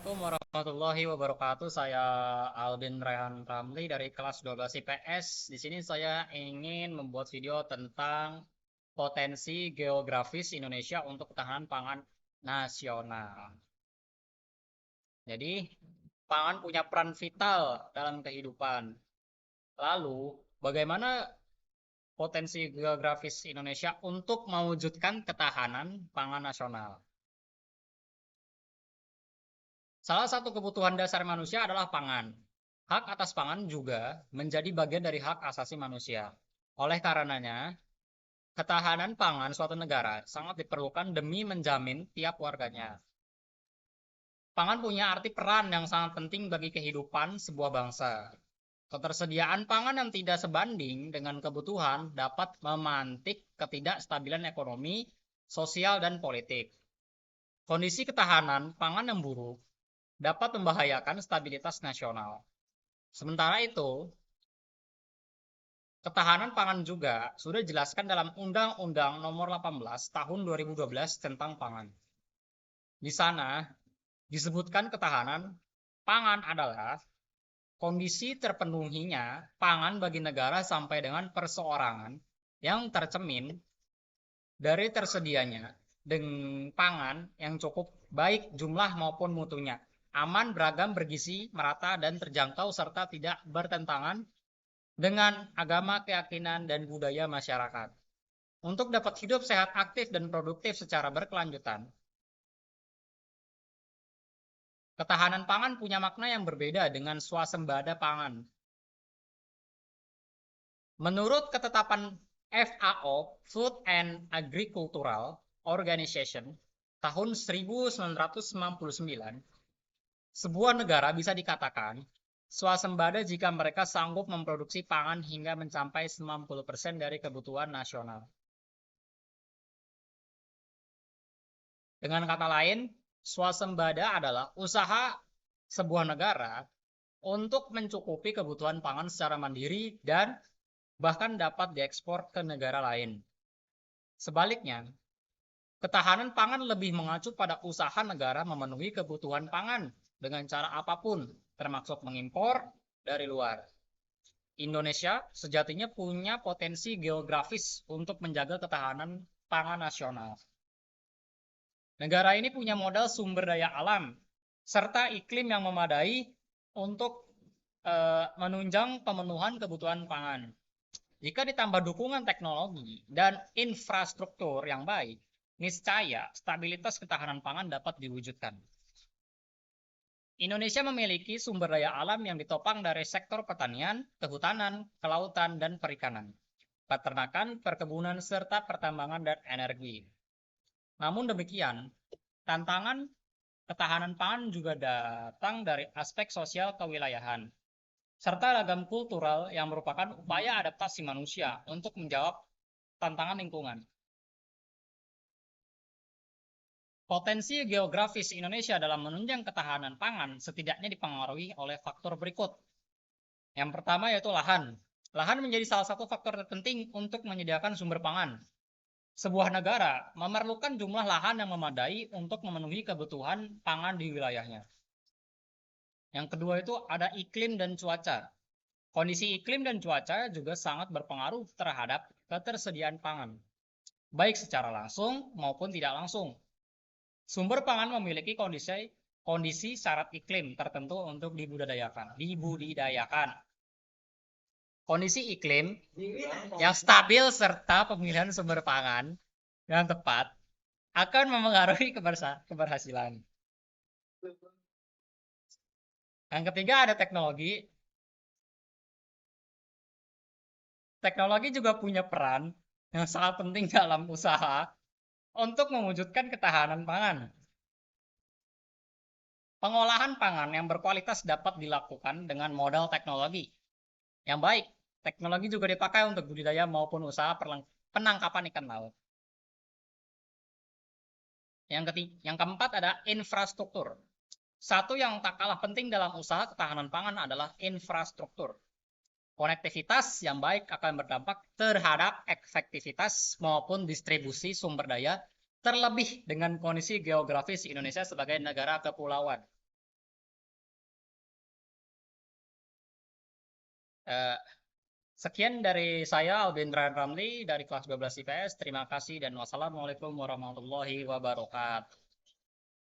Assalamualaikum warahmatullahi wabarakatuh. Saya Aldin Rehan Ramli dari kelas 12 IPS. Di sini saya ingin membuat video tentang potensi geografis Indonesia untuk ketahanan pangan nasional. Jadi, pangan punya peran vital dalam kehidupan. Lalu, bagaimana potensi geografis Indonesia untuk mewujudkan ketahanan pangan nasional? Salah satu kebutuhan dasar manusia adalah pangan. Hak atas pangan juga menjadi bagian dari hak asasi manusia. Oleh karenanya, ketahanan pangan suatu negara sangat diperlukan demi menjamin tiap warganya. Pangan punya arti peran yang sangat penting bagi kehidupan sebuah bangsa. Ketersediaan pangan yang tidak sebanding dengan kebutuhan dapat memantik ketidakstabilan ekonomi, sosial, dan politik. Kondisi ketahanan pangan yang buruk dapat membahayakan stabilitas nasional. Sementara itu, ketahanan pangan juga sudah dijelaskan dalam Undang-Undang Nomor 18 Tahun 2012 tentang pangan. Di sana disebutkan ketahanan pangan adalah kondisi terpenuhinya pangan bagi negara sampai dengan perseorangan yang tercemin dari tersedianya dengan pangan yang cukup baik jumlah maupun mutunya, aman, beragam, bergizi, merata, dan terjangkau serta tidak bertentangan dengan agama, keyakinan, dan budaya masyarakat. Untuk dapat hidup sehat, aktif, dan produktif secara berkelanjutan, ketahanan pangan punya makna yang berbeda dengan swasembada pangan. Menurut ketetapan FAO, Food and Agricultural Organization, tahun 1999, sebuah negara bisa dikatakan swasembada jika mereka sanggup memproduksi pangan hingga mencapai 90% dari kebutuhan nasional. Dengan kata lain, swasembada adalah usaha sebuah negara untuk mencukupi kebutuhan pangan secara mandiri dan bahkan dapat diekspor ke negara lain. Sebaliknya, ketahanan pangan lebih mengacu pada usaha negara memenuhi kebutuhan pangan dengan cara apapun, termasuk mengimpor dari luar. Indonesia sejatinya punya potensi geografis untuk menjaga ketahanan pangan nasional. Negara ini punya modal sumber daya alam serta iklim yang memadai untuk menunjang pemenuhan kebutuhan pangan. Jika ditambah dukungan teknologi dan infrastruktur yang baik, niscaya stabilitas ketahanan pangan dapat diwujudkan. Indonesia memiliki sumber daya alam yang ditopang dari sektor pertanian, kehutanan, kelautan, dan perikanan, peternakan, perkebunan, serta pertambangan dan energi. Namun demikian, tantangan ketahanan pangan juga datang dari aspek sosial kewilayahan, serta ragam kultural yang merupakan upaya adaptasi manusia untuk menjawab tantangan lingkungan. Potensi geografis Indonesia dalam menunjang ketahanan pangan setidaknya dipengaruhi oleh faktor berikut. Yang pertama yaitu lahan. Lahan menjadi salah satu faktor terpenting untuk menyediakan sumber pangan. Sebuah negara memerlukan jumlah lahan yang memadai untuk memenuhi kebutuhan pangan di wilayahnya. Yang kedua itu ada iklim dan cuaca. Kondisi iklim dan cuaca juga sangat berpengaruh terhadap ketersediaan pangan, baik secara langsung maupun tidak langsung. Sumber pangan memiliki kondisi syarat iklim tertentu untuk dibudidayakan. Kondisi iklim yang stabil serta pemilihan sumber pangan yang tepat akan memengaruhi keberhasilan. Yang ketiga ada teknologi. Teknologi juga punya peran yang sangat penting dalam usaha untuk mewujudkan ketahanan pangan. Pengolahan pangan yang berkualitas dapat dilakukan dengan modal teknologi yang baik. Teknologi juga dipakai untuk budidaya maupun usaha penangkapan ikan laut. Yang keempat ada infrastruktur. Satu yang tak kalah penting dalam usaha ketahanan pangan adalah infrastruktur. Konektivitas yang baik akan berdampak terhadap efektivitas maupun distribusi sumber daya, terlebih dengan kondisi geografis Indonesia sebagai negara kepulauan. Eh, Sekian dari saya Albin Ryan Ramli dari kelas 12 IPS. Terima kasih dan wassalamualaikum warahmatullahi wabarakatuh.